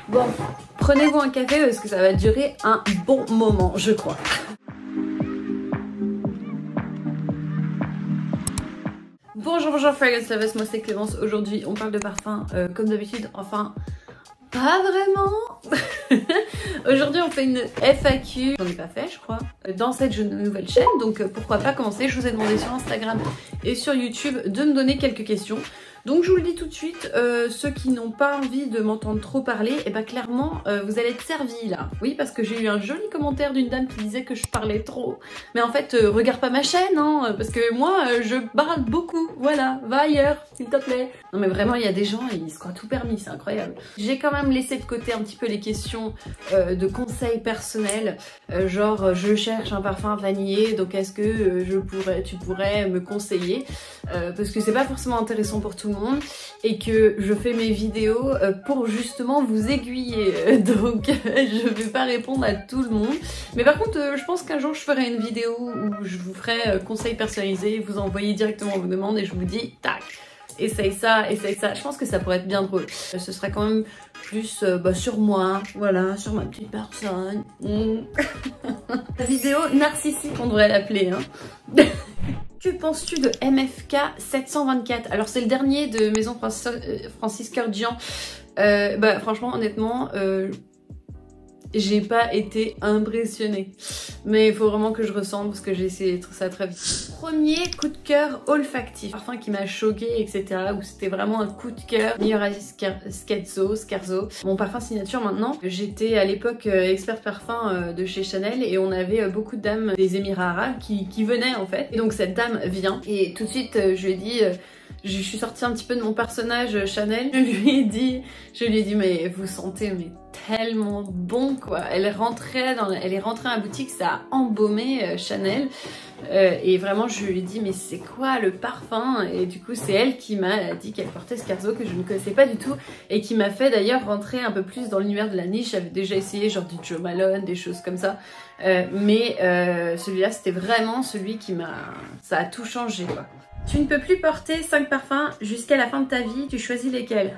Bon, prenez-vous un café parce que ça va durer un bon moment, je crois. Bonjour Fragrance Lovers, moi c'est Clémence. Aujourd'hui on parle de parfum comme d'habitude, enfin pas vraiment. Aujourd'hui on fait une FAQ, j'en ai pas fait je crois, dans cette nouvelle chaîne, donc pourquoi pas commencer. Je vous ai demandé sur Instagram et sur YouTube de me donner quelques questions. Donc je vous le dis tout de suite, ceux qui n'ont pas envie de m'entendre trop parler, et bah clairement vous allez être servis là. Oui, parce que j'ai eu un joli commentaire d'une dame qui disait que je parlais trop. Mais en fait regarde pas ma chaîne hein, parce que moi je parle beaucoup, voilà, va ailleurs s'il te plaît. Non mais vraiment il y a des gens, ils se croient tout permis, c'est incroyable. J'ai quand même laissé de côté un petit peu les questions de conseils personnels, genre je cherche un parfum vanillé, donc est-ce que tu pourrais me conseiller, parce que c'est pas forcément intéressant pour tout le monde et que je fais mes vidéos pour justement vous aiguiller, donc je vais pas répondre à tout le monde, mais par contre je pense qu'un jour je ferai une vidéo où je vous ferai conseils personnalisés, vous envoyez directement vos demandes et je vous dis tac, essaye ça, je pense que ça pourrait être bien drôle. Ce sera quand même plus sur moi, voilà, sur ma petite personne. La vidéo narcissique on devrait l'appeler hein. Que penses-tu de MFK 724? Alors c'est le dernier de Maison Francis Kurkdjian. Franchement honnêtement j'ai pas été impressionnée, mais il faut vraiment que je ressente parce que j'ai essayé ça très vite. Premier coup de cœur olfactif, parfum qui m'a choqué etc, où c'était vraiment un coup de cœur. Miura Scherzo, mon parfum signature maintenant. J'étais à l'époque experte parfum de chez Chanel et on avait beaucoup de dames des Émirats Arabes qui venaient en fait, et donc cette dame vient et tout de suite je lui ai dit je suis sortie un petit peu de mon personnage Chanel. Je lui ai dit mais vous sentez mais tellement bon quoi. Elle est rentrée à la boutique, ça a embaumé Chanel et vraiment je lui ai dit mais c'est quoi le parfum, et du coup c'est elle qui m'a dit qu'elle portait Scherzo que je ne connaissais pas du tout et qui m'a fait d'ailleurs rentrer un peu plus dans l'univers de la niche. J'avais déjà essayé genre du Jo Malone, des choses comme ça, mais celui-là c'était vraiment celui qui ça a tout changé quoi. Tu ne peux plus porter 5 parfums jusqu'à la fin de ta vie, tu choisis lesquels?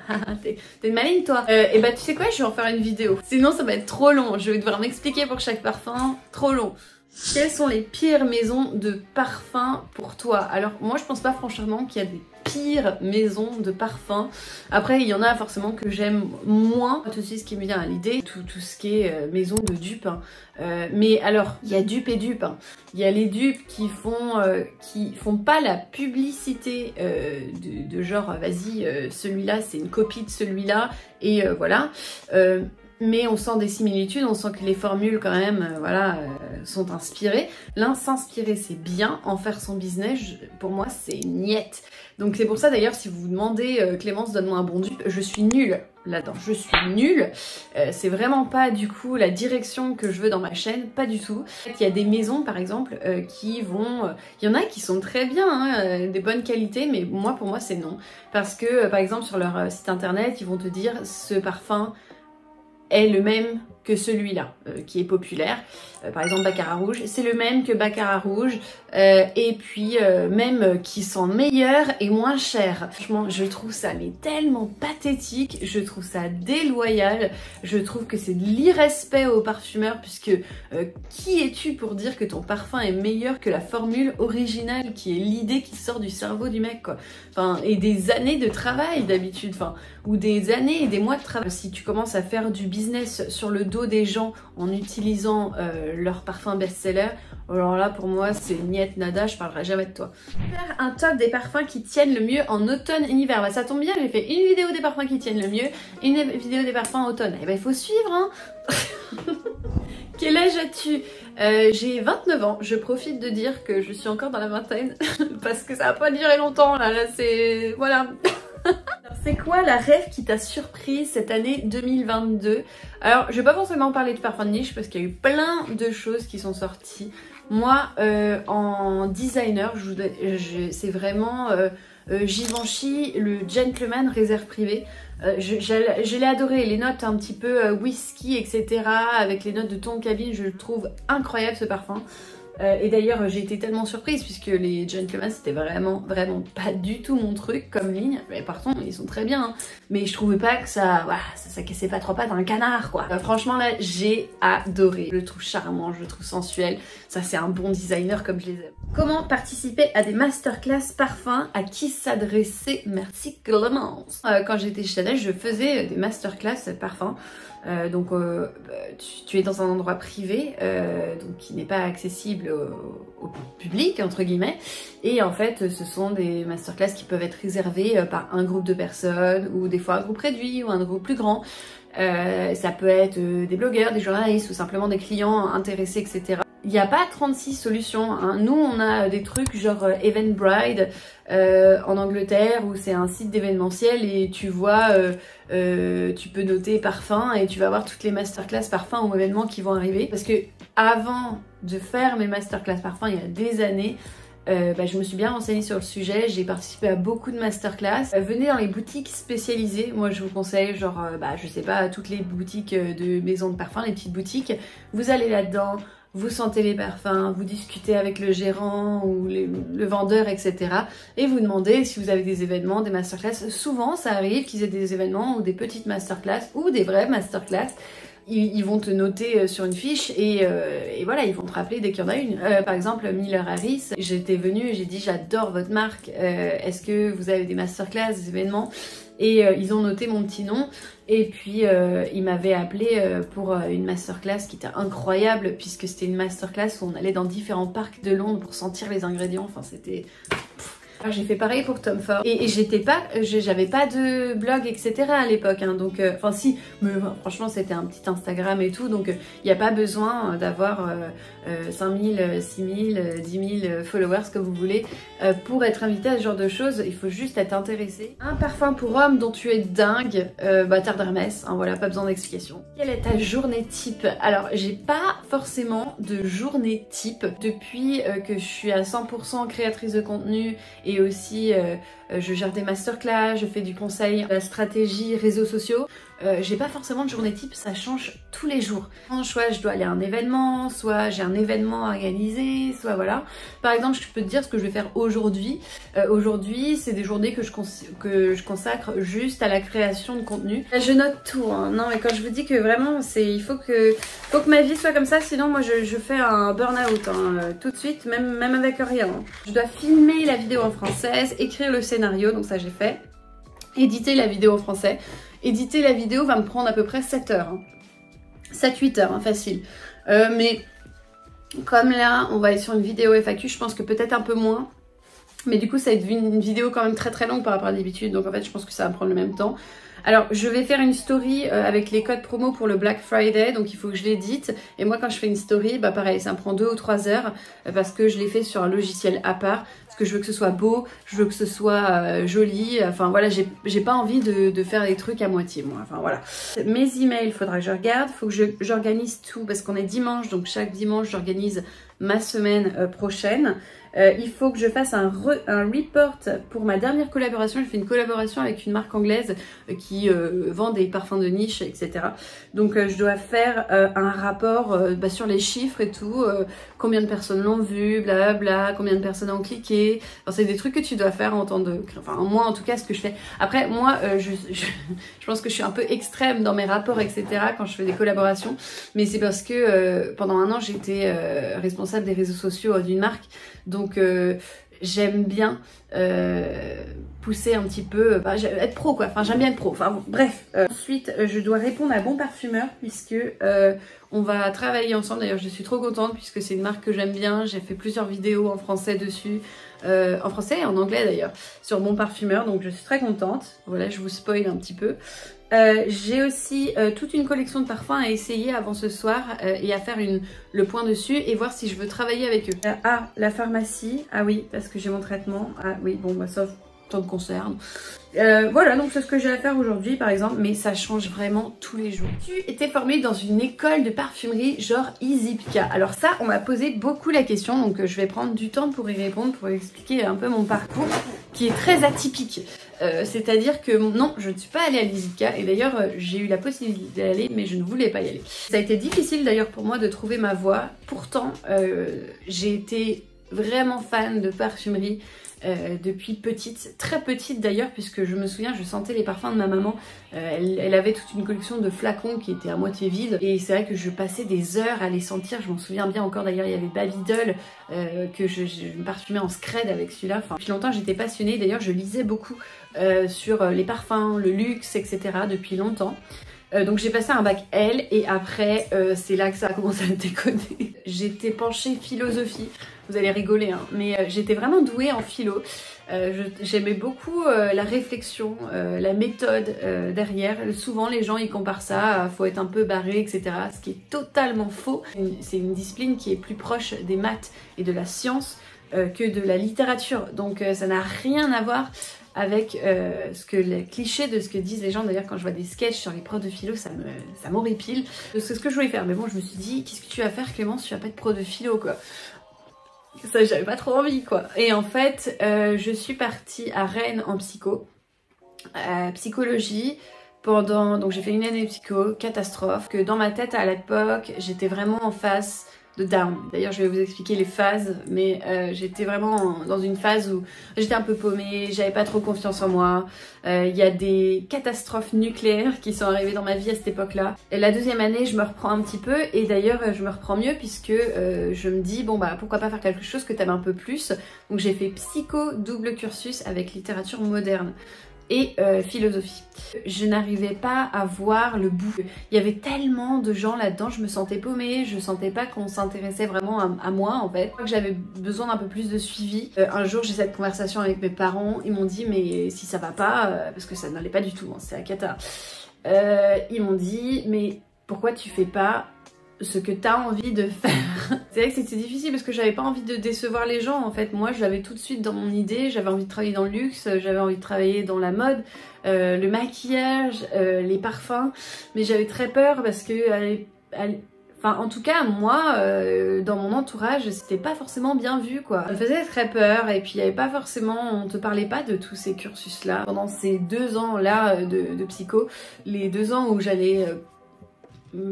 T'es maligne toi. Et bah tu sais quoi, je vais en faire une vidéo. Sinon ça va être trop long, je vais devoir m'expliquer pour chaque parfum, trop long. Quelles sont les pires maisons de parfums pour toi? Alors moi je pense pas franchement qu'il y a des pires maisons de parfums. Après il y en a forcément que j'aime moins. Tout de suite ce qui me vient à l'idée, tout ce qui est maison de dupes hein. Mais alors il y a dupes et dupes hein. Il y a les dupes qui font pas la publicité de genre vas-y celui-là c'est une copie de celui-là et voilà. Mais on sent des similitudes, on sent que les formules quand même sont inspirées. L'un s'inspirer c'est bien, en faire son business pour moi c'est niette. Donc c'est pour ça d'ailleurs si vous vous demandez Clémence donne-moi un bon dupe, je suis nulle là-dedans, je suis nulle. C'est vraiment pas du coup la direction que je veux dans ma chaîne, pas du tout. Il y a des maisons par exemple qui vont... Il y en a qui sont très bien, hein, des bonnes qualités, mais pour moi c'est non. Parce que par exemple sur leur site internet ils vont te dire ce parfum est le même que celui-là qui est populaire, par exemple Baccarat Rouge, c'est le même que Baccarat Rouge, et puis même qui sont meilleurs et moins chers. Franchement je trouve ça mais tellement pathétique, je trouve ça déloyal, je trouve que c'est de l'irrespect aux parfumeurs puisque qui es-tu pour dire que ton parfum est meilleur que la formule originale qui est l'idée qui sort du cerveau du mec quoi. Enfin, et des années de travail d'habitude, enfin, ou des années et des mois de travail. Si tu commences à faire du business sur le dos des gens en utilisant leur parfum best-seller, alors là pour moi c'est niet nada, je parlerai jamais de toi. Faire un top des parfums qui tiennent le mieux en automne et hiver. Bah ça tombe bien, j'ai fait une vidéo des parfums qui tiennent le mieux et une vidéo des parfums en automne. Et bah il faut suivre hein. Quel âge as-tu? J'ai 29 ans, je profite de dire que je suis encore dans la vingtaine parce que ça va pas durer longtemps là c'est... voilà. C'est quoi la rêve qui t'a surprise cette année 2022? Alors je vais pas forcément parler de parfum de niche parce qu'il y a eu plein de choses qui sont sorties. Moi en designer c'est vraiment Givenchy, le Gentleman réserve privée. Je l'ai adoré, les notes un petit peu whisky etc, avec les notes de Tonka Cabine, je le trouve incroyable ce parfum. Et d'ailleurs j'ai été tellement surprise puisque les gentlemen c'était vraiment pas du tout mon truc comme ligne. Mais par contre ils sont très bien hein. Mais je trouvais pas que ça, voilà, ça cassait pas trop pattes d'un canard quoi. Franchement là j'ai adoré. Je le trouve charmant, je le trouve sensuel. Ça c'est un bon designer comme je les aime. Comment participer à des masterclass parfums? À qui s'adresser? Merci Clémence. Quand j'étais chez Chanel je faisais des masterclass parfums. Donc tu es dans un endroit privé donc qui n'est pas accessible au public entre guillemets, et en fait ce sont des masterclass qui peuvent être réservés par un groupe de personnes ou des fois un groupe réduit ou un groupe plus grand. Ça peut être des blogueurs, des journalistes ou simplement des clients intéressés, etc. Il n'y a pas 36 solutions, hein. Nous on a des trucs genre Eventbrite en Angleterre où c'est un site d'événementiel et tu vois, tu peux noter parfum et tu vas voir toutes les masterclass parfums ou événements qui vont arriver. Parce que avant de faire mes masterclass parfums il y a des années, je me suis bien renseignée sur le sujet, j'ai participé à beaucoup de masterclass. Venez dans les boutiques spécialisées, moi je vous conseille genre, je sais pas, toutes les boutiques de maisons de parfums, les petites boutiques, vous allez là-dedans, vous sentez les parfums, vous discutez avec le gérant ou le vendeur, etc. Et vous demandez si vous avez des événements, des masterclass. Souvent, ça arrive qu'ils aient des événements ou des petites masterclass ou des vraies masterclass. Ils vont te noter sur une fiche et voilà, ils vont te rappeler dès qu'il y en a une. Par exemple, Miller Harris, j'étais venue et j'ai dit j'adore votre marque, est-ce que vous avez des masterclass, des événements? Et ils ont noté mon petit nom et puis ils m'avaient appelé pour une masterclass qui était incroyable puisque c'était une masterclass où on allait dans différents parcs de Londres pour sentir les ingrédients, enfin c'était... J'ai fait pareil pour Tom Ford et j'avais pas de blog etc à l'époque hein, donc enfin si, mais franchement c'était un petit Instagram et tout, donc il n'y a pas besoin d'avoir 5000, 6000, 10 000 followers que vous voulez pour être invité à ce genre de choses. Il faut juste être intéressé. Un parfum pour homme dont tu es dingue, Terre d'Hermès, hein, voilà, pas besoin d'explication. Quelle est ta journée type? Alors j'ai pas forcément de journée type depuis que je suis à 100% créatrice de contenu et aussi je gère des masterclass, je fais du conseil, la stratégie, réseaux sociaux. J'ai pas forcément de journée type, ça change tous les jours. Soit je dois aller à un événement, soit j'ai un événement à organiser, soit voilà. Par exemple, je peux te dire ce que je vais faire aujourd'hui. Aujourd'hui, c'est des journées que je consacre juste à la création de contenu. Je note tout, hein. Non mais quand je vous dis que vraiment, il faut que ma vie soit comme ça, sinon moi je fais un burn-out hein, tout de suite, même avec rien. Hein. Je dois filmer la vidéo en française, écrire le scénario, donc ça j'ai fait. Éditer la vidéo en français. Éditer la vidéo va me prendre à peu près 7 heures. Hein. 7-8 heures, hein, facile. Mais comme là, on va être sur une vidéo FAQ, je pense que peut-être un peu moins. Mais du coup, ça va être une vidéo quand même très longue par rapport à d'habitude. Donc en fait, je pense que ça va prendre le même temps. Alors, je vais faire une story avec les codes promo pour le Black Friday. Donc il faut que je l'édite. Et moi, quand je fais une story, pareil, ça me prend 2 ou 3 heures. Parce que je l'ai fait sur un logiciel à part. Parce que je veux que ce soit beau, je veux que ce soit joli. Enfin voilà, j'ai pas envie de faire des trucs à moitié, moi. Enfin voilà. Mes emails, il faudra que je regarde. Il faut que j'organise tout. Parce qu'on est dimanche. Donc chaque dimanche, j'organise ma semaine prochaine. Il faut que je fasse un report pour ma dernière collaboration. J'ai fait une collaboration avec une marque anglaise qui vend des parfums de niche, etc. Donc je dois faire un rapport sur les chiffres et tout, combien de personnes l'ont vu, blablabla, combien de personnes ont cliqué. Enfin, c'est des trucs que tu dois faire en temps de... Enfin moi en tout cas ce que je fais. Après moi je pense que je suis un peu extrême dans mes rapports, etc. quand je fais des collaborations. Mais c'est parce que pendant un an j'étais responsable des réseaux sociaux d'une marque. Donc j'aime bien pousser un petit peu, être pro quoi, enfin j'aime bien être pro, enfin bon, bref. Ensuite je dois répondre à Bon Parfumeur puisque on va travailler ensemble, d'ailleurs je suis trop contente puisque c'est une marque que j'aime bien, j'ai fait plusieurs vidéos en français dessus, en français et en anglais d'ailleurs, sur Bon Parfumeur, donc je suis très contente, voilà je vous spoil un petit peu. J'ai aussi toute une collection de parfums à essayer avant ce soir et à faire le point dessus et voir si je veux travailler avec eux. La pharmacie, ah oui, parce que j'ai mon traitement, ah oui, bon bah ça me concerne. Voilà, donc c'est ce que j'ai à faire aujourd'hui par exemple, mais ça change vraiment tous les jours. Tu étais formée dans une école de parfumerie genre Izipka. Alors ça, on m'a posé beaucoup la question, donc je vais prendre du temps pour y répondre, pour expliquer un peu mon parcours qui est très atypique. C'est-à-dire que non, je ne suis pas allée à l'ISICA et d'ailleurs j'ai eu la possibilité d'y aller mais je ne voulais pas y aller. Ça a été difficile d'ailleurs pour moi de trouver ma voie. Pourtant j'ai été vraiment fan de parfumerie depuis petite, très petite d'ailleurs, puisque je me souviens, je sentais les parfums de ma maman. Elle avait toute une collection de flacons qui étaient à moitié vides et c'est vrai que je passais des heures à les sentir. Je m'en souviens bien encore d'ailleurs, il y avait Baby Doll que je me parfumais en scred avec celui-là. Enfin, depuis longtemps j'étais passionnée, d'ailleurs je lisais beaucoup sur les parfums, le luxe, etc. depuis longtemps. Donc j'ai passé un bac L et après c'est là que ça a commencé à déconner. J'étais penchée philosophie, vous allez rigoler hein, mais j'étais vraiment douée en philo. J'aimais beaucoup la réflexion, la méthode derrière. Souvent les gens ils comparent ça à faut être un peu barré, etc. Ce qui est totalement faux. C'est une discipline qui est plus proche des maths et de la science que de la littérature. Donc ça n'a rien à voir avec les clichés de ce que disent les gens. D'ailleurs quand je vois des sketchs sur les profs de philo ça m'horripile. C'est ce que je voulais faire mais bon je me suis dit qu'est-ce que tu vas faire Clémence, tu vas pas être prof de philo quoi. Ça j'avais pas trop envie quoi. Et en fait je suis partie à Rennes en psychologie pendant, donc j'ai fait une année de psycho, catastrophe, que dans ma tête à l'époque j'étais vraiment en phase de down. D'ailleurs je vais vous expliquer les phases mais j'étais vraiment dans une phase où j'étais un peu paumée, j'avais pas trop confiance en moi. Il y a des catastrophes nucléaires qui sont arrivées dans ma vie à cette époque là. Et la deuxième année je me reprends un petit peu et d'ailleurs je me reprends mieux puisque je me dis bon bah pourquoi pas faire quelque chose que t'aimes un peu plus. Donc j'ai fait psycho double cursus avec littérature moderne et philosophie. Je n'arrivais pas à voir le bout. Il y avait tellement de gens là-dedans, je me sentais paumée, je sentais pas qu'on s'intéressait vraiment à moi en fait. Je crois que j'avais besoin d'un peu plus de suivi. Un jour j'ai cette conversation avec mes parents, ils m'ont dit mais si ça va pas, parce que ça n'allait pas du tout, hein, c'est la cata. Ils m'ont dit mais pourquoi tu fais pas ce que t'as envie de faire. C'est vrai que c'était difficile parce que j'avais pas envie de décevoir les gens en fait. Moi je l'avais tout de suite dans mon idée, j'avais envie de travailler dans le luxe, j'avais envie de travailler dans la mode, le maquillage, les parfums, mais j'avais très peur parce que enfin en tout cas moi dans mon entourage c'était pas forcément bien vu quoi. Ça me faisait très peur et puis il y avait pas forcément, on te parlait pas de tous ces cursus là. Pendant ces 2 ans là de psycho, les 2 ans où j'allais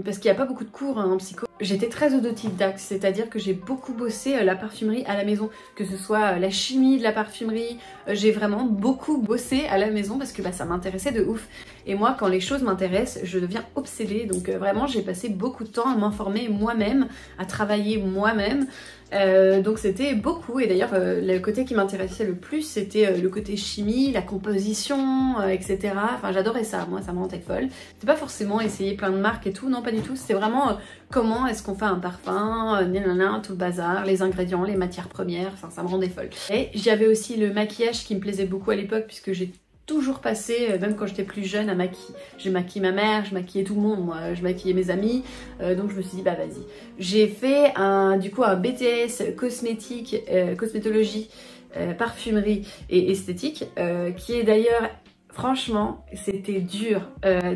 parce qu'il n'y a pas beaucoup de cours hein, en psycho. J'étais très autodidacte, c'est-à-dire que j'ai beaucoup bossé la parfumerie à la maison, que ce soit la chimie de la parfumerie, j'ai vraiment beaucoup bossé à la maison parce que bah, ça m'intéressait de ouf. Et moi quand les choses m'intéressent, je deviens obsédée, donc vraiment j'ai passé beaucoup de temps à m'informer moi-même, à travailler moi-même. Donc c'était beaucoup et d'ailleurs le côté qui m'intéressait le plus c'était le côté chimie, la composition, etc. Enfin j'adorais ça, moi ça me rendait folle. C'était pas forcément essayer plein de marques et tout, non pas du tout, c'était vraiment comment est-ce qu'on fait un parfum, tout le bazar, les ingrédients, les matières premières, enfin ça me rendait folle. Et j'avais aussi le maquillage qui me plaisait beaucoup à l'époque puisque j'ai toujours passé, même quand j'étais plus jeune, à maquiller. J'ai maquillé ma mère, je maquillais tout le monde, moi, je maquillais mes amis, donc je me suis dit bah vas-y. J'ai fait du coup un BTS cosmétique, cosmétologie, parfumerie et esthétique, qui est d'ailleurs franchement c'était dur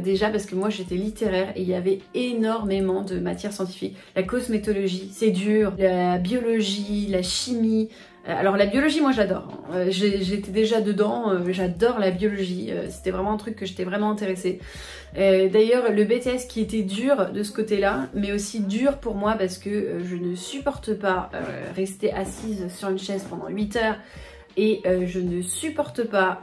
déjà parce que moi j'étais littéraire et il y avait énormément de matières scientifiques. La cosmétologie c'est dur, la biologie, la chimie. Alors la biologie moi j'adore, j'étais déjà dedans, j'adore la biologie, c'était vraiment un truc que j'étais vraiment intéressée. D'ailleurs le BTS qui était dur de ce côté là, mais aussi dur pour moi parce que je ne supporte pas rester assise sur une chaise pendant 8 heures et je ne supporte pas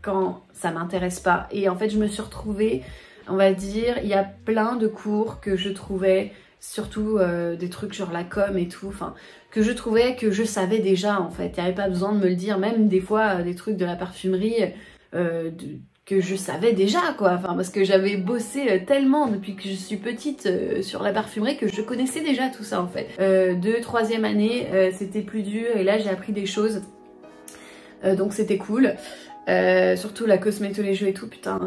quand ça m'intéresse pas. Et en fait je me suis retrouvée, on va dire, il y a plein de cours que je trouvais, surtout des trucs sur la com et tout, enfin que je trouvais que je savais déjà en fait, il n'y avait pas besoin de me le dire, même des fois des trucs de la parfumerie que je savais déjà quoi, enfin parce que j'avais bossé tellement depuis que je suis petite sur la parfumerie que je connaissais déjà tout ça en fait. De 3e année c'était plus dur et là j'ai appris des choses, donc c'était cool. Surtout la cosmétologie et tout, putain.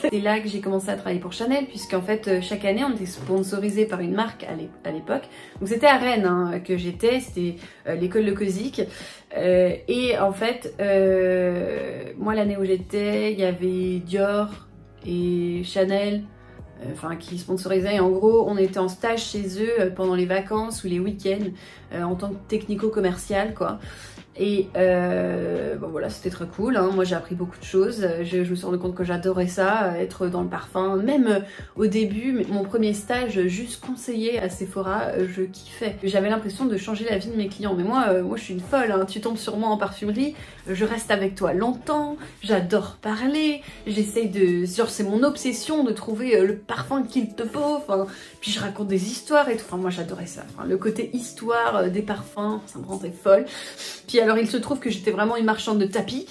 C'est là que j'ai commencé à travailler pour Chanel, puisqu'en fait chaque année on était sponsorisé par une marque à l'époque. Donc c'était à Rennes hein, que j'étais, c'était l'école de Cosic. Et en fait, moi l'année où j'étais, il y avait Dior et Chanel, enfin qui sponsorisaient. Et en gros, on était en stage chez eux pendant les vacances ou les week-ends en tant que technico-commercial quoi. Et bon voilà, c'était très cool, hein. Moi j'ai appris beaucoup de choses, je me suis rendu compte que j'adorais ça, être dans le parfum. Même au début, mon premier stage juste conseiller à Sephora, je kiffais. J'avais l'impression de changer la vie de mes clients, mais moi je suis une folle, hein. Tu tombes sur moi en parfumerie, je reste avec toi longtemps, j'adore parler, j'essaye de... genre c'est mon obsession de trouver le parfum qu'il te faut, enfin, puis je raconte des histoires et tout, enfin moi j'adorais ça, enfin, le côté histoire des parfums, ça me rendait folle. Puis alors il se trouve que j'étais vraiment une marchande de tapis,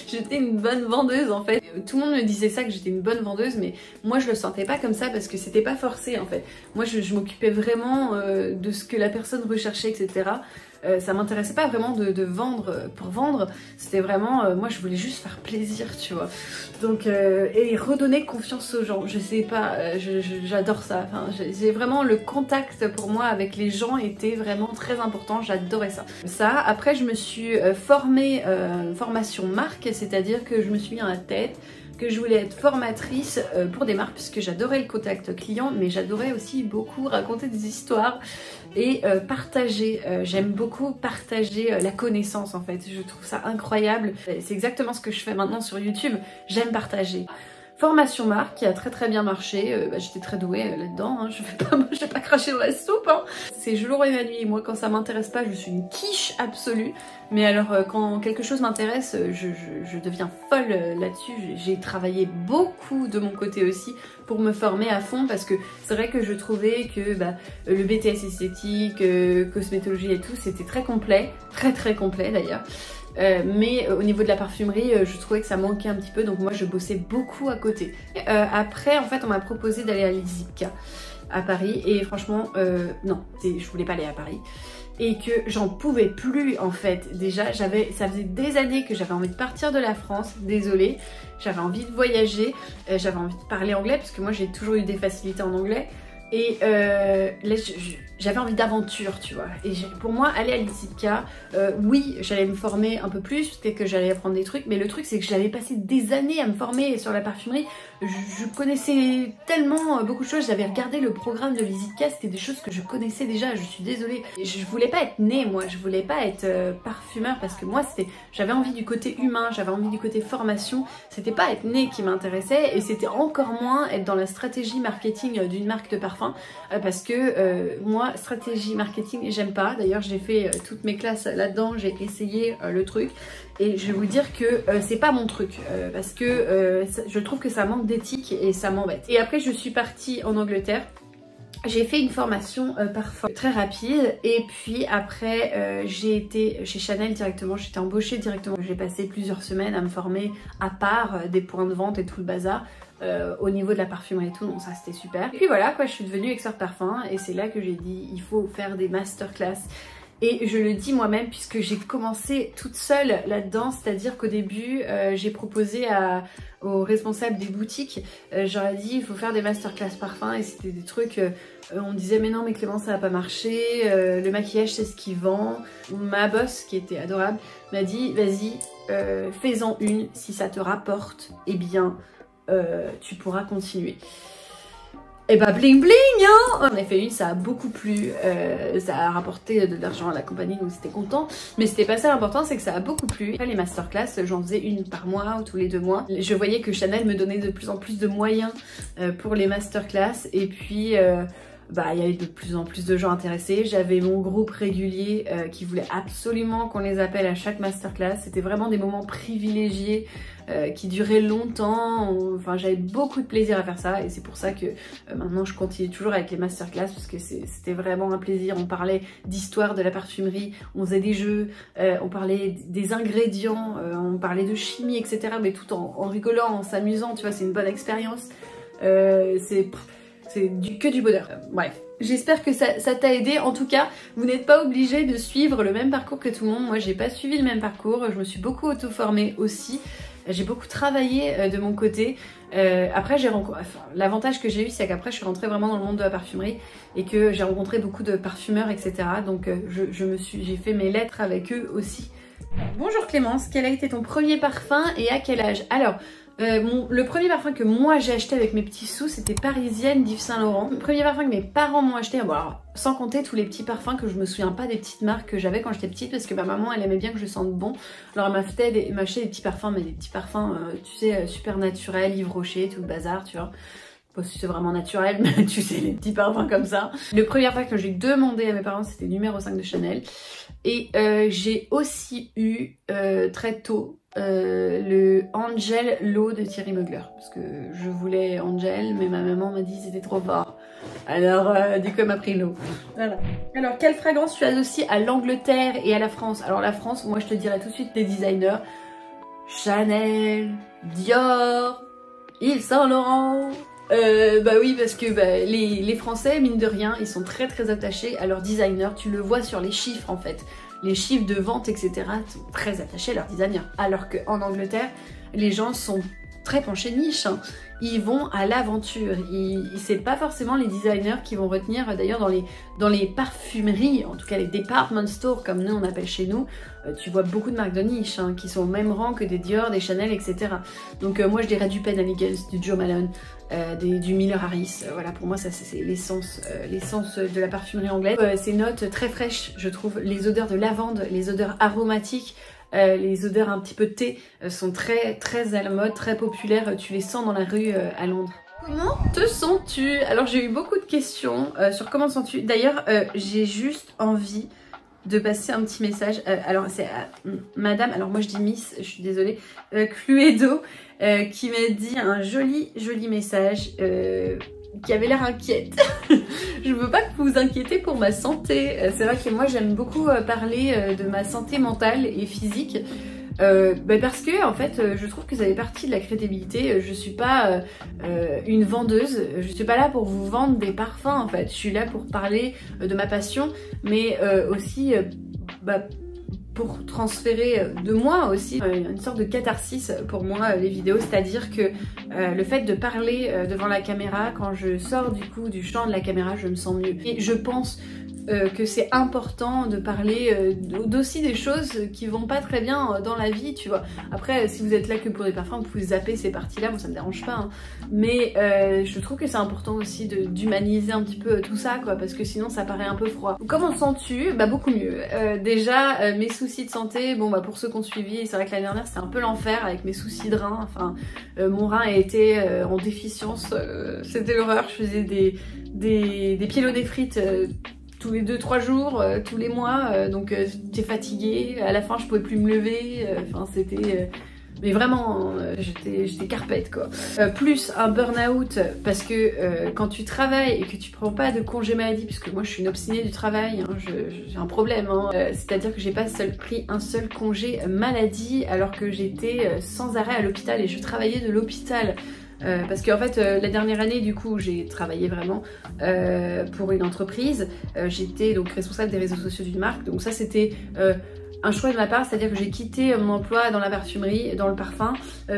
j'étais une bonne vendeuse en fait. Tout le monde me disait ça, que j'étais une bonne vendeuse, mais moi je le sentais pas comme ça parce que c'était pas forcé en fait. Moi je m'occupais vraiment de ce que la personne recherchait, etc. Ça m'intéressait pas vraiment de vendre pour vendre, c'était vraiment, moi je voulais juste faire plaisir, tu vois. Donc, et redonner confiance aux gens, je sais pas, j'adore ça. Enfin, j'ai vraiment le contact pour moi avec les gens était vraiment très important, j'adorais ça. Après je me suis formée, formation marque, c'est-à-dire que je me suis mis dans la tête que je voulais être formatrice pour des marques puisque j'adorais le contact client, mais j'adorais aussi beaucoup raconter des histoires et partager. J'aime beaucoup partager la connaissance en fait, je trouve ça incroyable. C'est exactement ce que je fais maintenant sur YouTube, j'aime partager. Formation marque qui a très bien marché, j'étais très douée là-dedans, hein. Je vais pas cracher dans la soupe, hein. C'est jour et la nuit, moi quand ça m'intéresse pas je suis une quiche absolue, mais alors quand quelque chose m'intéresse je deviens folle là-dessus. J'ai travaillé beaucoup de mon côté aussi pour me former à fond parce que c'est vrai que je trouvais que le BTS esthétique, cosmétologie et tout c'était très complet, très complet d'ailleurs. Mais au niveau de la parfumerie, je trouvais que ça manquait un petit peu, donc moi je bossais beaucoup à côté. Après, en fait, on m'a proposé d'aller à l'ISIPCA à Paris, et franchement, non, je voulais pas aller à Paris. Et que j'en pouvais plus en fait. Déjà, ça faisait des années que j'avais envie de partir de la France, désolée. J'avais envie de voyager, j'avais envie de parler anglais, parce que moi j'ai toujours eu des facilités en anglais. Et là, j'avais envie d'aventure, tu vois. Et pour moi, aller à l'ISIPCA, oui, j'allais me former un peu plus, peut-être que j'allais apprendre des trucs, mais le truc, c'est que j'avais passé des années à me former sur la parfumerie. Je connaissais tellement beaucoup de choses, j'avais regardé le programme de l'ISIPCA, c'était des choses que je connaissais déjà, je suis désolée. Je voulais pas être née, moi, je voulais pas être parfumeur, parce que moi, j'avais envie du côté humain, j'avais envie du côté formation, c'était pas être née qui m'intéressait, et c'était encore moins être dans la stratégie marketing d'une marque de parfum, parce que moi, stratégie marketing, j'aime pas. D'ailleurs, j'ai fait toutes mes classes là-dedans, j'ai essayé le truc, et je vais vous dire que c'est pas mon truc, parce que je trouve que ça manque d'éthique et ça m'embête. Et après, je suis partie en Angleterre. J'ai fait une formation parfum très rapide, et puis après j'ai été chez Chanel directement, j'étais embauchée directement. J'ai passé plusieurs semaines à me former à part des points de vente et tout le bazar au niveau de la parfumerie et tout, donc ça c'était super. Et puis voilà quoi, je suis devenue expert parfum, et c'est là que j'ai dit il faut faire des masterclass. Et je le dis moi-même puisque j'ai commencé toute seule là-dedans, c'est-à-dire qu'au début j'ai proposé aux responsables des boutiques, j'aurais dit il faut faire des masterclass parfum, et c'était des trucs, on disait mais non mais Clémence ça va pas marcher, le maquillage c'est ce qui vend. Ma boss qui était adorable m'a dit vas-y fais-en une, si ça te rapporte, eh bien tu pourras continuer. Et bah bling bling hein. On a fait une, ça a beaucoup plu, ça a rapporté de l'argent à la compagnie, donc c'était content. Mais c'était pas ça l'important, c'est que ça a beaucoup plu. Après les masterclass, j'en faisais une par mois ou tous les 2 mois. Je voyais que Chanel me donnait de plus en plus de moyens pour les masterclass, et puis il y avait de plus en plus de gens intéressés. J'avais mon groupe régulier qui voulait absolument qu'on les appelle à chaque masterclass. C'était vraiment des moments privilégiés qui duraient longtemps. Enfin, j'avais beaucoup de plaisir à faire ça, et c'est pour ça que maintenant je continue toujours avec les masterclass, parce que c'était vraiment un plaisir. On parlait d'histoire de la parfumerie, on faisait des jeux, on parlait des ingrédients, on parlait de chimie, etc. Mais tout en rigolant, en s'amusant, tu vois, c'est une bonne expérience. C'est que du bonheur. Bref, j'espère que ça t'a aidé. En tout cas, vous n'êtes pas obligé de suivre le même parcours que tout le monde. Moi, j'ai pas suivi le même parcours. Je me suis beaucoup auto-formée aussi. J'ai beaucoup travaillé de mon côté. Après, l'avantage que j'ai eu, c'est qu'après, je suis rentrée vraiment dans le monde de la parfumerie, et que j'ai rencontré beaucoup de parfumeurs, etc. Donc, j'ai fait mes lettres avec eux aussi. Bonjour Clémence, quel a été ton premier parfum et à quel âge? Alors, Le premier parfum que moi j'ai acheté avec mes petits sous, c'était Parisienne d'Yves Saint Laurent. Le premier parfum que mes parents m'ont acheté, bon alors, sans compter tous les petits parfums que je me souviens pas des petites marques que j'avais quand j'étais petite, parce que ma maman elle aimait bien que je sente bon. Alors elle m'a acheté des petits parfums, mais des petits parfums, tu sais, super naturels, Yves Rocher, tout le bazar, tu vois. Pas si c'est vraiment naturel, mais tu sais, les petits parfums comme ça. Le premier parfum que j'ai demandé à mes parents, c'était numéro 5 de Chanel. Et j'ai aussi eu très tôt le Angel L'eau de Thierry Mugler, parce que je voulais Angel, mais ma maman m'a dit c'était trop fort. Alors du coup elle m'a pris l'eau. Voilà. Alors quelle fragrance tu associes à l'Angleterre et à la France? Alors la France, moi je te dirais tout de suite les designers. Chanel, Dior, Yves Saint Laurent. Bah oui, parce que les Français, mine de rien, ils sont très très attachés à leurs designers. Tu le vois sur les chiffres en fait. Les chiffres de vente, etc. sont très attachés à leurs designers. Alors qu'en Angleterre, les gens sont très penchés niche. Hein. Ils vont à l'aventure. C'est pas forcément les designers qui vont retenir. D'ailleurs, dans les parfumeries, en tout cas les department stores, comme nous on appelle chez nous, tu vois beaucoup de marques de niche hein, qui sont au même rang que des Dior, des Chanel, etc. Donc moi je dirais du Penhaligon's, du Jo Malone, du Miller Harris. Voilà, pour moi ça c'est l'essence de la parfumerie anglaise. Ces notes très fraîches, je trouve, les odeurs de lavande, les odeurs aromatiques, les odeurs un petit peu de thé sont très très à la mode, très populaires. Tu les sens dans la rue à Londres. Comment te sens-tu? Alors j'ai eu beaucoup de questions sur comment sens-tu. D'ailleurs j'ai juste envie de passer un petit message. Alors c'est madame, alors moi je dis Miss, je suis désolée, Cluedo, qui m'a dit un joli message qui avait l'air inquiète. Je veux pas que vous vous inquiétez pour ma santé. C'est vrai que moi j'aime beaucoup parler de ma santé mentale et physique. Parce que en fait je trouve que ça fait partie de la crédibilité. Je suis pas une vendeuse, je suis pas là pour vous vendre des parfums en fait. Je suis là pour parler de ma passion, mais aussi pour transférer de moi aussi une sorte de catharsis pour moi les vidéos, c'est-à-dire que le fait de parler devant la caméra, quand je sors du coup du champ de la caméra, je me sens mieux. Et je pense que c'est important de parler d'aussi des choses qui vont pas très bien dans la vie, tu vois. Après, si vous êtes là que pour des parfums, vous pouvez zapper ces parties-là, moi ça me dérange pas, hein. Mais je trouve que c'est important aussi d'humaniser un petit peu tout ça, quoi, parce que sinon ça paraît un peu froid. Comment sens-tu? Bah beaucoup mieux. Déjà, mes soucis de santé, bon bah pour ceux qui ont suivi, c'est vrai que l'année dernière c'était un peu l'enfer avec mes soucis de rein, enfin mon rein a été en déficience, c'était l'horreur, je faisais des pyélonéphrite tous les 2-3 jours, tous les mois, donc j'étais fatiguée, à la fin je pouvais plus me lever, enfin c'était... mais vraiment, j'étais carpette quoi. Plus un burn-out, parce que quand tu travailles et que tu prends pas de congé maladie, puisque moi je suis une obstinée du travail, hein, j'ai un problème, hein, c'est-à-dire que j'ai pas pris un seul congé maladie alors que j'étais sans arrêt à l'hôpital et je travaillais de l'hôpital. Parce qu'en fait la dernière année du coup j'ai travaillé vraiment pour une entreprise, j'étais donc responsable des réseaux sociaux d'une marque, donc ça c'était un choix de ma part, c'est-à-dire que j'ai quitté mon emploi dans la parfumerie, dans le parfum,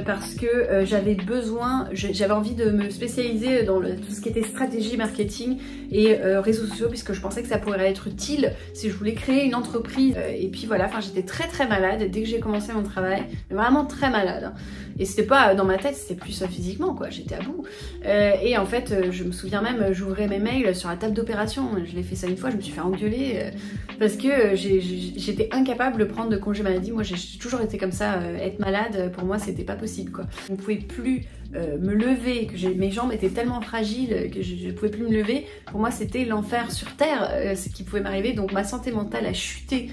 parce que j'avais besoin, j'avais envie de me spécialiser dans tout ce qui était stratégie marketing et réseaux sociaux, puisque je pensais que ça pourrait être utile si je voulais créer une entreprise. Et puis voilà, enfin j'étais très très malade dès que j'ai commencé mon travail, mais vraiment très malade. Hein. Et c'était pas dans ma tête, c'était plus physiquement quoi, j'étais à bout. Et en fait, je me souviens même, j'ouvrais mes mails sur la table d'opération, je l'ai fait ça une fois, je me suis fait engueuler parce que j'étais incapable de prendre de congé maladie. Moi j'ai toujours été comme ça, être malade pour moi c'était pas possible quoi. Je ne pouvais plus me lever, que mes jambes étaient tellement fragiles que je pouvais plus me lever. Pour moi c'était l'enfer sur terre, ce qui pouvait m'arriver, donc ma santé mentale a chuté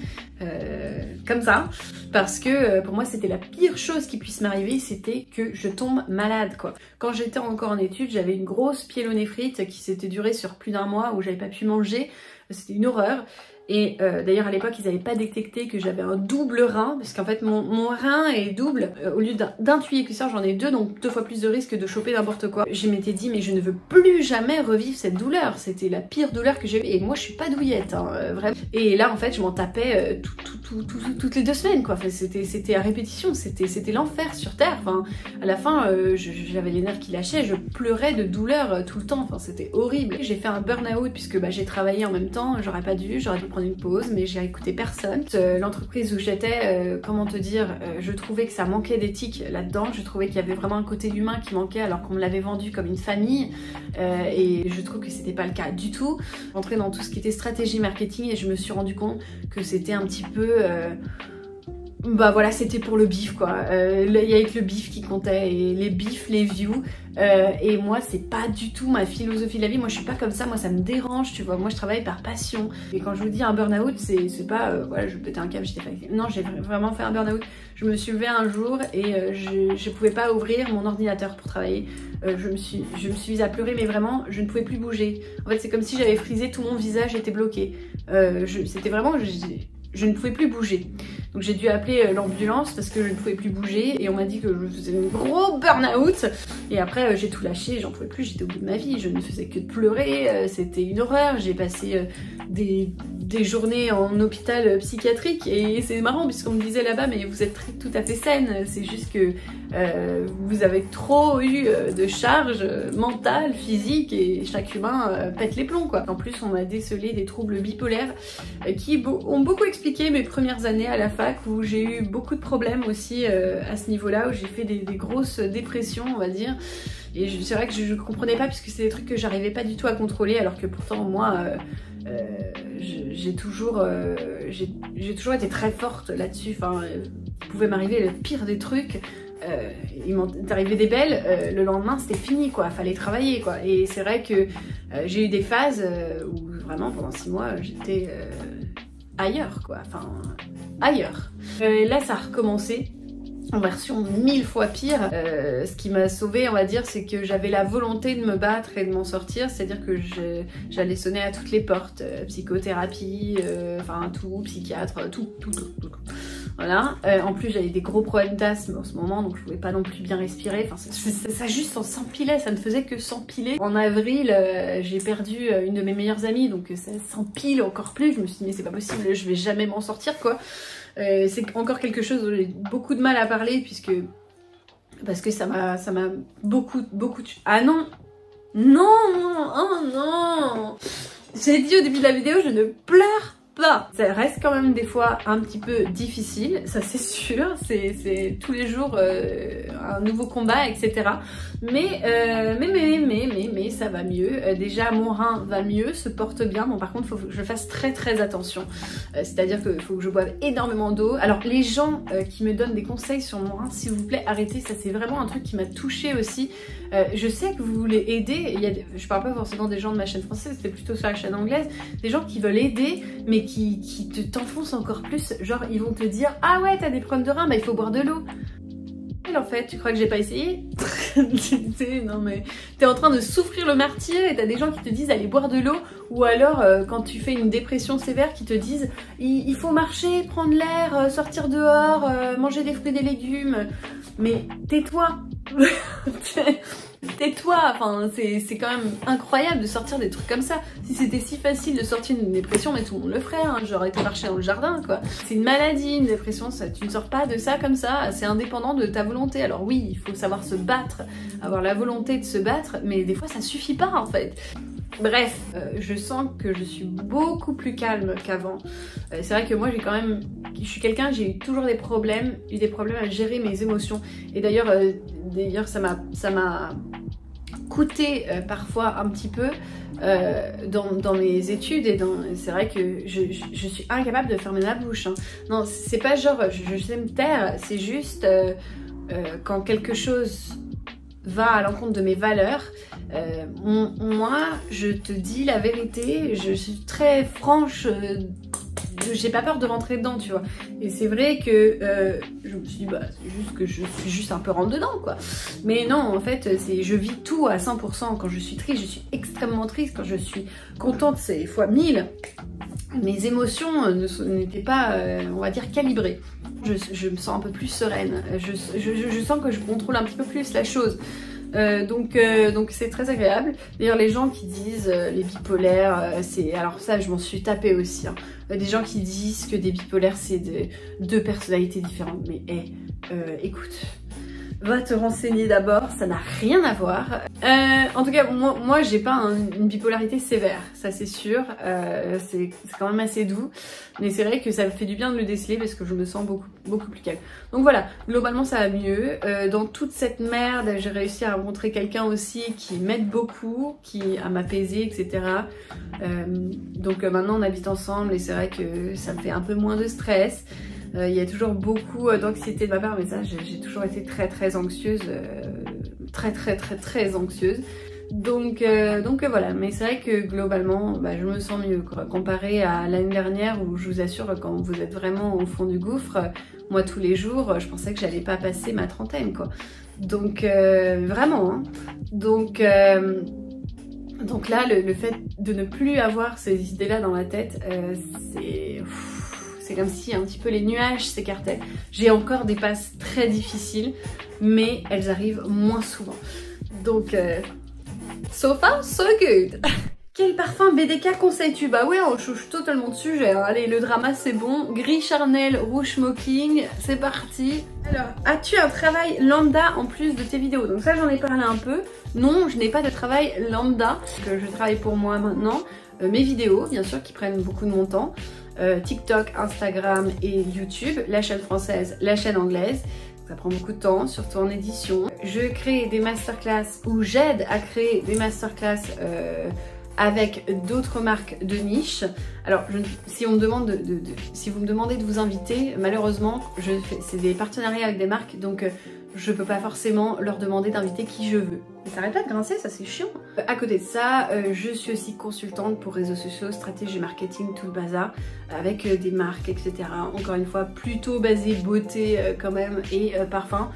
comme ça, parce que pour moi c'était la pire chose qui puisse m'arriver, c'était que je tombe malade quoi. Quand j'étais encore en études, j'avais une grosse pyélonéphrite qui s'était durée sur plus d'un mois où j'avais pas pu manger, c'était une horreur. Et d'ailleurs à l'époque ils n'avaient pas détecté que j'avais un double rein, parce qu'en fait mon rein est double, au lieu d'un tuyau écusseur j'en ai deux, donc 2 fois plus de risque de choper n'importe quoi. Je m'étais dit mais je ne veux plus jamais revivre cette douleur, c'était la pire douleur que j'ai eue, et moi je suis pas douillette hein, vraiment. Et là en fait je m'en tapais toutes les 2 semaines quoi. Enfin, c'était à répétition, c'était l'enfer sur terre. Enfin, à la fin j'avais les nerfs qui lâchaient, je pleurais de douleur tout le temps, enfin, c'était horrible. J'ai fait un burn-out puisque j'ai travaillé en même temps, j'aurais dû prendre une pause, mais j'ai écouté personne. L'entreprise où j'étais, comment te dire, je trouvais que ça manquait d'éthique là-dedans, je trouvais qu'il y avait vraiment un côté humain qui manquait alors qu'on me l'avait vendu comme une famille, et je trouve que c'était pas le cas du tout. J'entrais dans tout ce qui était stratégie marketing et je me suis rendu compte que c'était un petit peu... bah voilà, c'était pour le bif quoi, il y avait que le bif qui comptait, et les bifs, les views, et moi c'est pas du tout ma philosophie de la vie, moi je suis pas comme ça, moi ça me dérange, tu vois, moi je travaille par passion. Et quand je vous dis un burn-out, c'est pas, voilà, je pétais un câble, j'étais fatiguée, non, j'ai vraiment fait un burn-out. Je me suis levée un jour et je pouvais pas ouvrir mon ordinateur pour travailler, je me suis mise à pleurer, mais vraiment je ne pouvais plus bouger. En fait c'est comme si j'avais frisé, tout mon visage était bloqué, c'était vraiment... je ne pouvais plus bouger. Donc j'ai dû appeler l'ambulance parce que je ne pouvais plus bouger et on m'a dit que je faisais une gros burn-out. Et après j'ai tout lâché, j'en pouvais plus, j'étais au bout de ma vie, je ne faisais que de pleurer, c'était une horreur. J'ai passé des journées en hôpital psychiatrique et c'est marrant puisqu'on me disait là-bas mais vous êtes tout à fait saine, c'est juste que vous avez trop eu de charges mentales, physiques et chaque humain pète les plombs quoi. En plus on m'a décelé des troubles bipolaires qui ont beaucoup expliqué mes premières années à la fac où j'ai eu beaucoup de problèmes aussi à ce niveau-là, où j'ai fait des grosses dépressions on va dire. Et c'est vrai que je comprenais pas puisque c'est des trucs que j'arrivais pas du tout à contrôler alors que pourtant moi j'ai toujours été très forte là-dessus. Enfin, il pouvait m'arriver le pire des trucs. Il m'en est arrivé des belles, le lendemain c'était fini quoi, fallait travailler quoi. Et c'est vrai que j'ai eu des phases où vraiment pendant 6 mois j'étais ailleurs quoi, enfin ailleurs. Là ça a recommencé en version 1000 fois pire. Ce qui m'a sauvée on va dire c'est que j'avais la volonté de me battre et de m'en sortir, c'est à dire que j'allais sonner à toutes les portes, psychothérapie, enfin tout, psychiatre, tout. Voilà, en plus j'avais des gros problèmes d'asthme en ce moment donc je pouvais pas non plus bien respirer, enfin ça juste s'empilait, ça ne faisait que s'empiler. En avril j'ai perdu une de mes meilleures amies donc ça s'empile encore plus, je me suis dit mais c'est pas possible, je vais jamais m'en sortir quoi. C'est encore quelque chose où j'ai beaucoup de mal à parler parce que ça m'a beaucoup ah non, oh non, j'ai dit au début de la vidéo je ne pleure pas. Ça reste quand même des fois un petit peu difficile, ça c'est sûr, c'est tous les jours un nouveau combat, etc. Mais ça va mieux. Déjà mon rein va mieux, se porte bien. Bon par contre il faut que je fasse très attention. C'est-à-dire qu'il faut que je boive énormément d'eau. Alors les gens qui me donnent des conseils sur mon rein, s'il vous plaît arrêtez, ça c'est vraiment un truc qui m'a touchée aussi. Je sais que vous voulez aider, je parle pas forcément des gens de ma chaîne française, c'était plutôt sur la chaîne anglaise, des gens qui veulent aider mais qui t'enfoncent encore plus, genre ils vont te dire ah ouais t'as des problèmes de rein, bah il faut boire de l'eau. En fait, tu crois que j'ai pas essayé? Non mais t'es en train de souffrir le martyr et t'as des gens qui te disent allez boire de l'eau, ou alors quand tu fais une dépression sévère qui te disent il faut marcher, prendre l'air, sortir dehors, manger des fruits et des légumes. Mais tais-toi. Tais-toi, enfin c'est quand même incroyable de sortir des trucs comme ça. Si c'était si facile de sortir d'une dépression, mais tout le monde le ferait, hein. J'aurais été marcher dans le jardin quoi. C'est une maladie, une dépression, ça, tu ne sors pas de ça comme ça, c'est indépendant de ta volonté. Alors oui, il faut savoir se battre, avoir la volonté de se battre, mais des fois ça suffit pas en fait. Bref, je sens que je suis beaucoup plus calme qu'avant. C'est vrai que moi je suis quelqu'un, j'ai eu toujours des problèmes à gérer mes émotions. Et d'ailleurs ça m'a coûté parfois un petit peu dans mes études, et c'est vrai que je suis incapable de fermer ma bouche. Hein. Non, c'est pas genre je sais me taire, c'est juste quand quelque chose va à l'encontre de mes valeurs, moi je te dis la vérité, je suis très franche, j'ai pas peur de rentrer dedans tu vois. Et c'est vrai que je me suis dit bah c'est juste que je suis juste un peu rentre dedans quoi. Mais non en fait je vis tout à 100%. Quand je suis triste je suis extrêmement triste, quand je suis contente c'est fois 1000. Mes émotions n'étaient pas on va dire calibrées. Je me sens un peu plus sereine, je sens que je contrôle un petit peu plus la chose. Donc c'est très agréable. D'ailleurs les gens qui disent les bipolaires, c'est... Alors ça je m'en suis tapée aussi. Hein. Des gens qui disent que des bipolaires c'est deux personnalités différentes. Mais écoute, va te renseigner d'abord, ça n'a rien à voir. En tout cas, moi j'ai pas une bipolarité sévère, ça c'est sûr, c'est quand même assez doux, mais c'est vrai que ça me fait du bien de le déceler parce que je me sens beaucoup plus calme. Donc voilà, globalement ça va mieux. Dans toute cette merde, j'ai réussi à rencontrer quelqu'un aussi qui m'aide beaucoup, à m'apaiser, etc. Donc maintenant on habite ensemble et c'est vrai que ça me fait un peu moins de stress. Il y a toujours beaucoup d'anxiété de ma part, mais ça j'ai toujours été très anxieuse, très anxieuse. Donc voilà, mais c'est vrai que globalement je me sens mieux quoi. Comparé à l'année dernière où je vous assure quand vous êtes vraiment au fond du gouffre, moi tous les jours je pensais que j'allais pas passer ma trentaine quoi. Donc vraiment hein. Donc là le fait de ne plus avoir ces idées là dans la tête, c'est comme si un petit peu les nuages s'écartaient. J'ai encore des passes très difficiles, mais elles arrivent moins souvent. Donc, so far, so good. Quel parfum BDK conseilles-tu? Bah ouais, on change totalement de sujet. Hein. Allez, le drama c'est bon. Gris charnel, rouge smoking, c'est parti. Alors, as-tu un travail lambda en plus de tes vidéos? Donc ça, j'en ai parlé un peu. Non, je n'ai pas de travail lambda. Je travaille pour moi maintenant. Mes vidéos, bien sûr, qui prennent beaucoup de mon temps. TikTok, Instagram et YouTube, la chaîne française, la chaîne anglaise. Ça prend beaucoup de temps, surtout en édition. Je crée des masterclass ou j'aide à créer des masterclass avec d'autres marques de niche. Alors, si vous me demandez de vous inviter, malheureusement, c'est des partenariats avec des marques, donc je peux pas forcément leur demander d'inviter qui je veux. Mais ça arrête pas de grincer, ça c'est chiant. À côté de ça, je suis aussi consultante pour réseaux sociaux, stratégie marketing, tout le bazar, avec des marques, etc. Encore une fois, plutôt basé beauté quand même et parfum.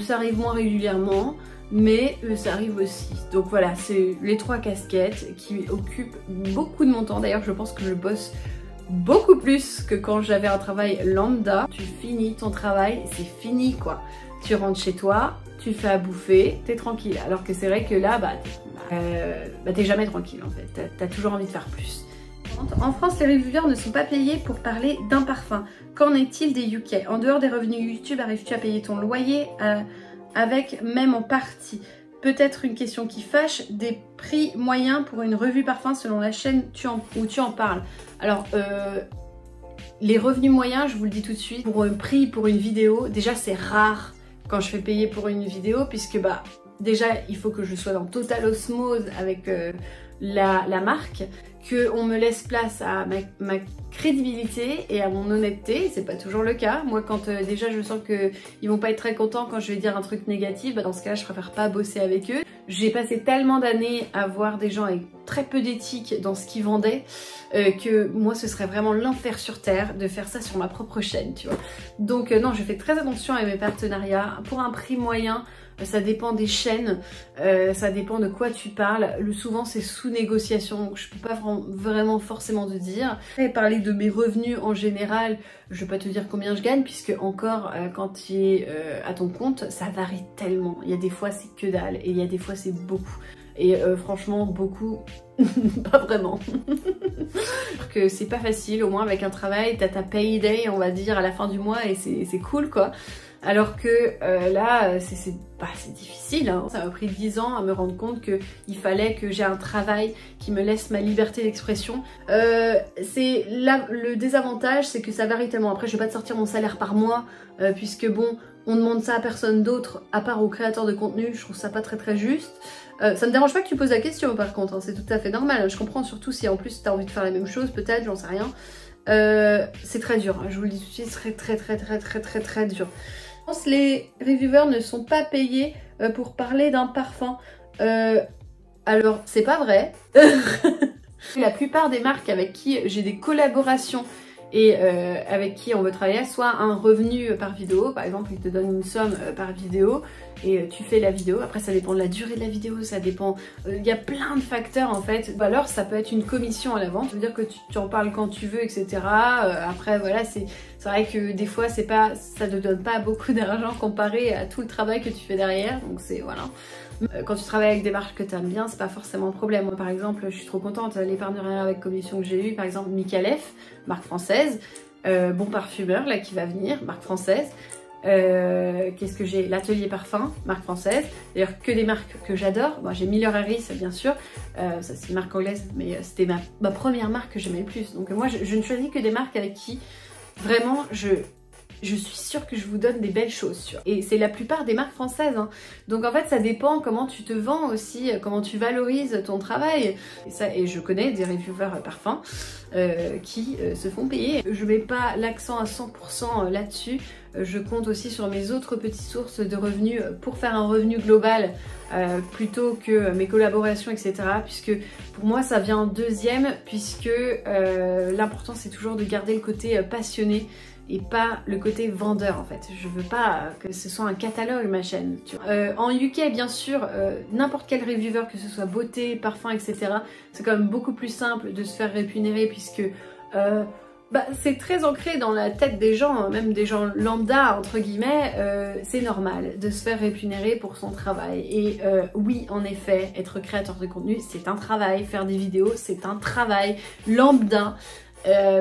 Ça arrive moins régulièrement, mais ça arrive aussi. Donc voilà, c'est les trois casquettes qui occupent beaucoup de mon temps. D'ailleurs, je pense que je bosse beaucoup plus que quand j'avais un travail lambda. Tu finis ton travail, c'est fini quoi. Tu rentres chez toi, tu fais à bouffer, t'es tranquille. Alors que c'est vrai que là, t'es jamais tranquille en fait. T'as toujours envie de faire plus. En France, les reviewers ne sont pas payés pour parler d'un parfum. Qu'en est-il des UK? En dehors des revenus YouTube, arrives-tu à payer ton loyer avec même en partie? Peut-être une question qui fâche, des prix moyens pour une revue parfum selon la chaîne où tu en parles. Alors, les revenus moyens, je vous le dis tout de suite, pour un prix pour une vidéo, déjà c'est rare quand je fais payer pour une vidéo, puisque déjà il faut que je sois dans totale osmose avec la marque, qu'on me laisse place à ma crédibilité et à mon honnêteté. C'est pas toujours le cas. Moi quand déjà je sens qu'ils vont pas être très contents quand je vais dire un truc négatif, dans ce cas là je préfère pas bosser avec eux. J'ai passé tellement d'années à voir des gens avec très peu d'éthique dans ce qu'ils vendaient que moi ce serait vraiment l'enfer sur terre de faire ça sur ma propre chaîne, tu vois. Donc non, je fais très attention à mes partenariats. Pour un prix moyen, ça dépend des chaînes, ça dépend de quoi tu parles. Souvent c'est sous négociation, donc je peux pas vraiment forcément te dire. Et parler de mes revenus en général, je vais pas te dire combien je gagne, puisque encore quand tu es à ton compte, ça varie tellement. Il y a des fois c'est que dalle et il y a des fois c'est beaucoup. Et franchement beaucoup, pas vraiment. Que c'est pas facile, au moins avec un travail, t'as ta payday on va dire à la fin du mois et c'est cool quoi. Alors que là, c'est difficile. Hein. Ça m'a pris 10 ans à me rendre compte qu'il fallait que j'ai un travail qui me laisse ma liberté d'expression. Le désavantage, c'est que ça varie tellement. Après, je vais pas te sortir mon salaire par mois, puisque bon, on demande ça à personne d'autre, à part aux créateurs de contenu. Je trouve ça pas très juste. Ça me dérange pas que tu poses la question par contre, hein, c'est tout à fait normal. Je comprends, surtout si en plus tu as envie de faire la même chose, peut-être, j'en sais rien. C'est très dur, hein, je vous le dis tout de suite, c'est très dur. Je pense que les reviewers ne sont pas payés pour parler d'un parfum. Alors, c'est pas vrai. La plupart des marques avec qui j'ai des collaborations et avec qui on veut travailler, soit un revenu par vidéo, par exemple ils te donnent une somme par vidéo et tu fais la vidéo, après ça dépend de la durée de la vidéo, ça dépend, il y a plein de facteurs en fait, ou alors ça peut être une commission à la vente, ça veut dire que tu en parles quand tu veux, etc. Après voilà, c'est vrai que des fois ça ne donne pas beaucoup d'argent comparé à tout le travail que tu fais derrière, donc c'est voilà. Quand tu travailles avec des marques que tu aimes bien, c'est pas forcément un problème. Moi par exemple, je suis trop contente, l'épargne rien avec commission que j'ai eue, par exemple Micallef, marque française, Bon Parfumeur là qui va venir, marque française. Qu'est-ce que j'ai? L'Atelier Parfum, marque française. D'ailleurs que des marques que j'adore. Moi j'ai Miller Harris bien sûr, ça c'est une marque anglaise, mais c'était ma première marque que j'aimais le plus. Donc moi je ne choisis que des marques avec qui vraiment je suis sûre que je vous donne des belles choses, tu vois. Et c'est la plupart des marques françaises, hein. Donc en fait ça dépend comment tu te vends aussi, comment tu valorises ton travail. Et je connais des reviewers parfums qui se font payer. Je mets pas l'accent à 100% là-dessus. Je compte aussi sur mes autres petites sources de revenus pour faire un revenu global plutôt que mes collaborations, etc. Puisque pour moi ça vient en deuxième, puisque l'important c'est toujours de garder le côté passionné et pas le côté vendeur en fait. Je veux pas que ce soit un catalogue ma chaîne, tu vois. En UK bien sûr, n'importe quel reviewer, que ce soit beauté, parfum, etc. c'est quand même beaucoup plus simple de se faire rémunérer puisque c'est très ancré dans la tête des gens, même des gens lambda entre guillemets, c'est normal de se faire rémunérer pour son travail. Et oui en effet, être créateur de contenu c'est un travail, faire des vidéos c'est un travail lambda.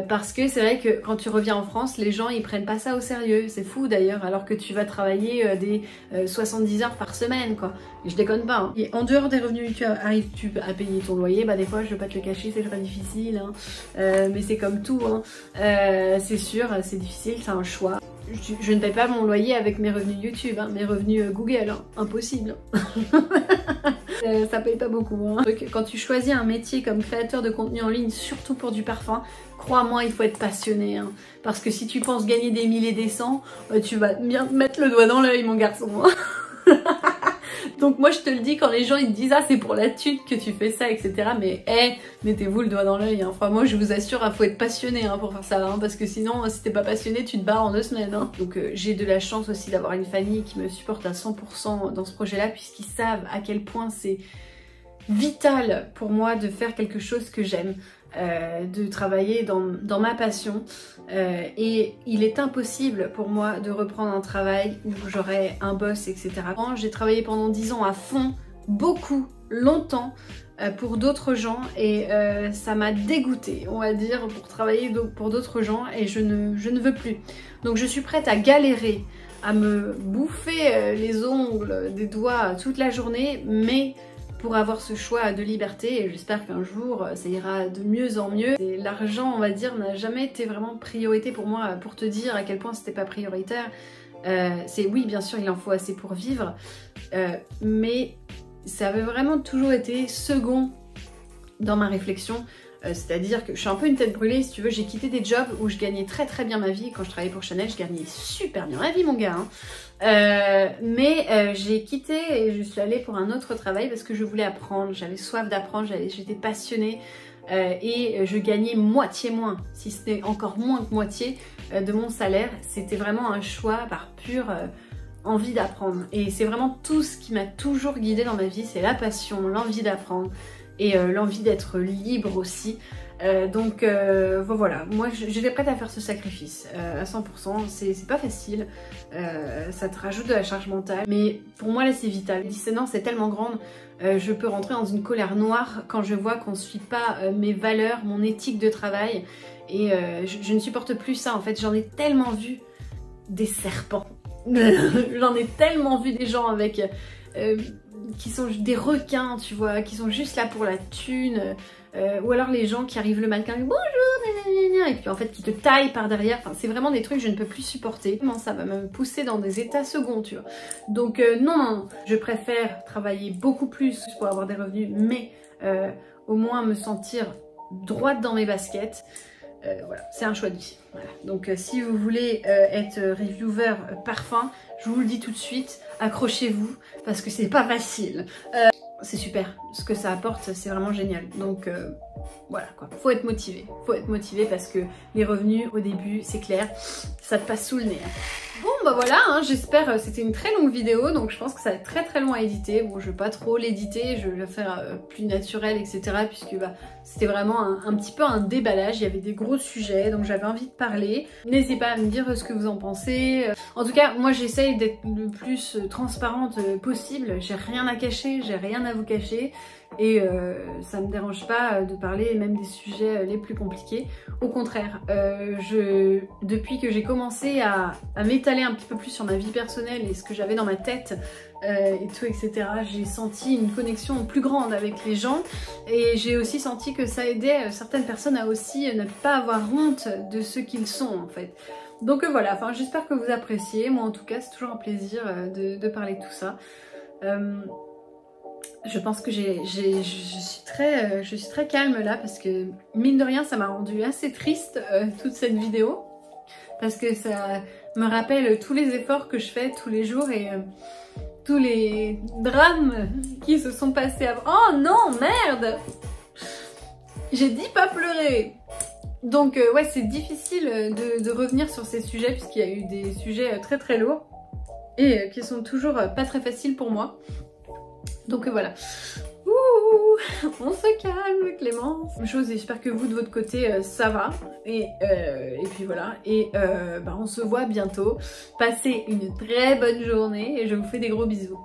Parce que c'est vrai que quand tu reviens en France, les gens ils prennent pas ça au sérieux, c'est fou d'ailleurs, alors que tu vas travailler des 70 heures par semaine quoi. Et je déconne pas, hein. Et en dehors des revenus, arrives-tu à payer ton loyer? Bah des fois je vais pas te le cacher, c'est très difficile, hein. Mais c'est comme tout, hein. C'est sûr, c'est difficile, c'est un choix. Je ne paye pas mon loyer avec mes revenus YouTube, hein, mes revenus Google, hein, impossible. Ça paye pas beaucoup, hein. Quand tu choisis un métier comme créateur de contenu en ligne, surtout pour du parfum, crois-moi, il faut être passionné, hein, parce que si tu penses gagner des 1000 et des 100, tu vas bien te mettre le doigt dans l'œil, mon garçon. Donc moi je te le dis, quand les gens ils te disent ah c'est pour la thune que tu fais ça, etc. Mais mettez-vous le doigt dans l'œil, hein. Enfin moi je vous assure, il faut être passionné hein, pour faire ça, hein, parce que sinon si t'es pas passionné tu te barres en 2 semaines, hein. Donc j'ai de la chance aussi d'avoir une famille qui me supporte à 100% dans ce projet là, puisqu'ils savent à quel point c'est vital pour moi de faire quelque chose que j'aime. De travailler dans ma passion, et il est impossible pour moi de reprendre un travail où j'aurais un boss, etc. J'ai travaillé pendant 10 ans à fond, beaucoup, longtemps, pour d'autres gens, et ça m'a dégoûtée, on va dire, pour travailler pour d'autres gens, et je ne veux plus. Donc je suis prête à galérer, à me bouffer les ongles des doigts toute la journée, mais pour avoir ce choix de liberté, et j'espère qu'un jour ça ira de mieux en mieux. L'argent, on va dire, n'a jamais été vraiment priorité pour moi, pour te dire à quel point c'était pas prioritaire. C'est oui, bien sûr, il en faut assez pour vivre, mais ça avait vraiment toujours été second dans ma réflexion. C'est-à-dire que je suis un peu une tête brûlée, si tu veux. J'ai quitté des jobs où je gagnais très très bien ma vie. Quand je travaillais pour Chanel, je gagnais super bien ma vie, mon gars, hein. Mais j'ai quitté et je suis allée pour un autre travail parce que je voulais apprendre. J'avais soif d'apprendre, j'étais passionnée, et je gagnais moitié moins, si ce n'est encore moins que moitié de mon salaire. C'était vraiment un choix par pure envie d'apprendre. Et c'est vraiment tout ce qui m'a toujours guidée dans ma vie, c'est la passion, l'envie d'apprendre. Et l'envie d'être libre aussi. Donc voilà, moi j'étais prête à faire ce sacrifice à 100%, c'est pas facile, ça te rajoute de la charge mentale, mais pour moi là c'est vital. La dissonance est tellement grande, je peux rentrer dans une colère noire quand je vois qu'on ne suit pas mes valeurs, mon éthique de travail, et je ne supporte plus ça en fait. J'en ai tellement vu des serpents, j'en ai tellement vu des gens avec... qui sont des requins, tu vois, qui sont juste là pour la thune, ou alors les gens qui arrivent le matin, bonjour, et puis en fait qui te taillent par derrière. Enfin, c'est vraiment des trucs que je ne peux plus supporter. Ça va me pousser dans des états seconds, tu vois. Donc non, je préfère travailler beaucoup plus pour avoir des revenus, mais au moins me sentir droite dans mes baskets. Voilà, c'est un choix de vie. Voilà. Donc si vous voulez être reviewer parfum, je vous le dis tout de suite, accrochez-vous parce que c'est pas facile. C'est super, ce que ça apporte, c'est vraiment génial. Donc voilà quoi, faut être motivé parce que les revenus au début, c'est clair, ça te passe sous le nez. Bon bah voilà, hein, j'espère, c'était une très longue vidéo, donc je pense que ça va être très long à éditer. Bon, je vais pas trop l'éditer, je vais le faire plus naturel, etc. Puisque bah, c'était vraiment un petit peu un déballage, il y avait des gros sujets, donc j'avais envie de parler. N'hésitez pas à me dire ce que vous en pensez. En tout cas, moi j'essaye d'être le plus transparente possible, j'ai rien à cacher, j'ai rien à vous cacher. Et ça me dérange pas de parler même des sujets les plus compliqués. Au contraire, depuis que j'ai commencé à m'étaler un petit peu plus sur ma vie personnelle et ce que j'avais dans ma tête et tout, etc., j'ai senti une connexion plus grande avec les gens et j'ai aussi senti que ça aidait certaines personnes à aussi ne pas avoir honte de ce qu'ils sont en fait. Donc voilà, enfin, j'espère que vous appréciez. Moi en tout cas, c'est toujours un plaisir de parler de tout ça. Je pense que je suis très calme là parce que mine de rien ça m'a rendu assez triste toute cette vidéo parce que ça me rappelle tous les efforts que je fais tous les jours et tous les drames qui se sont passés avant. Oh non, merde! J'ai dit pas pleurer! Donc ouais, c'est difficile de revenir sur ces sujets puisqu'il y a eu des sujets très lourds et qui sont toujours pas très faciles pour moi. Donc voilà. Ouh, on se calme Clémence. Même chose, j'espère que vous de votre côté ça va. Et puis voilà. Et bah, on se voit bientôt. Passez une très bonne journée et je vous fais des gros bisous.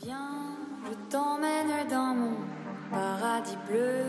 Viens, je t'emmène dans mon paradis bleu.